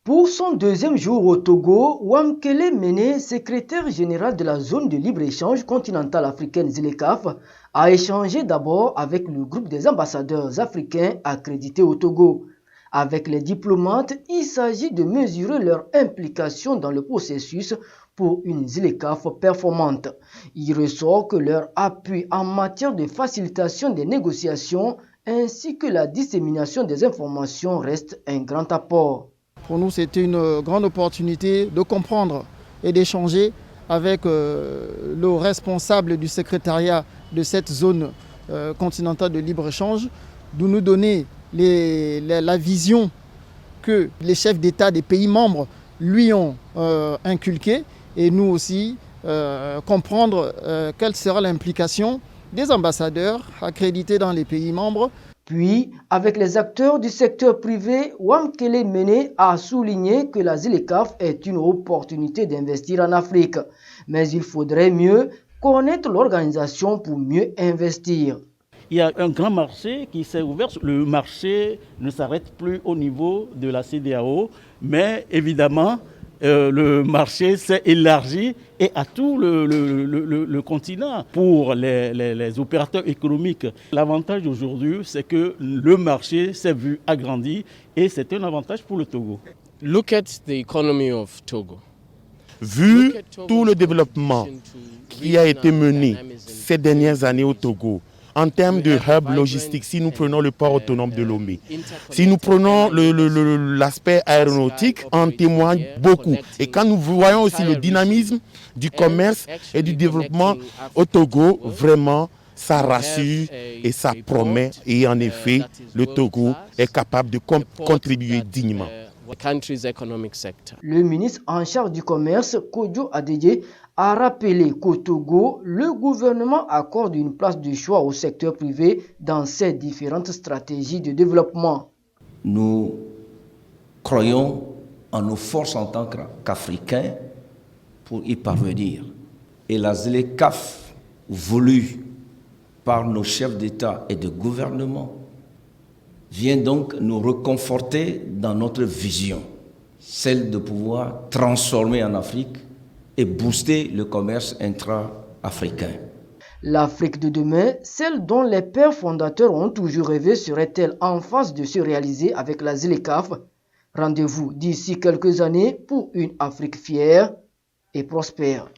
Pour son deuxième jour au Togo, Wamkele Mene, secrétaire général de la zone de libre-échange continentale africaine ZLECAf, a échangé d'abord avec le groupe des ambassadeurs africains accrédités au Togo. Avec les diplomates, il s'agit de mesurer leur implication dans le processus pour une ZLECAf performante. Il ressort que leur appui en matière de facilitation des négociations ainsi que la dissémination des informations reste un grand apport. Pour nous, c'était une grande opportunité de comprendre et d'échanger avec le responsable du secrétariat de cette zone continentale de libre-échange, de nous donner la vision que les chefs d'État des pays membres lui ont inculquée et nous aussi comprendre quelle sera l'implication des ambassadeurs accrédités dans les pays membres. Puis, avec les acteurs du secteur privé, Wamkele Mene a souligné que la ZLECAf est une opportunité d'investir en Afrique. Mais il faudrait mieux connaître l'organisation pour mieux investir. Il y a un grand marché qui s'est ouvert. Le marché ne s'arrête plus au niveau de la CEDEAO, mais évidemment, le marché s'est élargi et à tout le continent. Pour les opérateurs économiques, l'avantage aujourd'hui, c'est que le marché s'est vu agrandi et c'est un avantage pour le Togo. Look at the economy of Togo. Vu tout le développement qui a été mené ces dernières années au Togo, en termes de hub logistique, si nous prenons le port autonome de Lomé, si nous prenons l'aspect aéronautique, en témoigne beaucoup. Et quand nous voyons aussi le dynamisme du commerce et du développement au Togo, vraiment, ça rassure et ça promet. Et en effet, le Togo est capable de contribuer dignement. Le ministre en charge du commerce, Kojo Adeye, a rappelé qu'au Togo, le gouvernement accorde une place de choix au secteur privé dans ses différentes stratégies de développement. Nous croyons en nos forces en tant qu'Africains pour y parvenir. Et la ZLECAf, voulue par nos chefs d'État et de gouvernement, vient donc nous reconforter dans notre vision, celle de pouvoir transformer en Afrique et booster le commerce intra-africain. L'Afrique de demain, celle dont les pères fondateurs ont toujours rêvé, serait-elle en phase de se réaliser avec la ZLECAf? Rendez-vous d'ici quelques années pour une Afrique fière et prospère.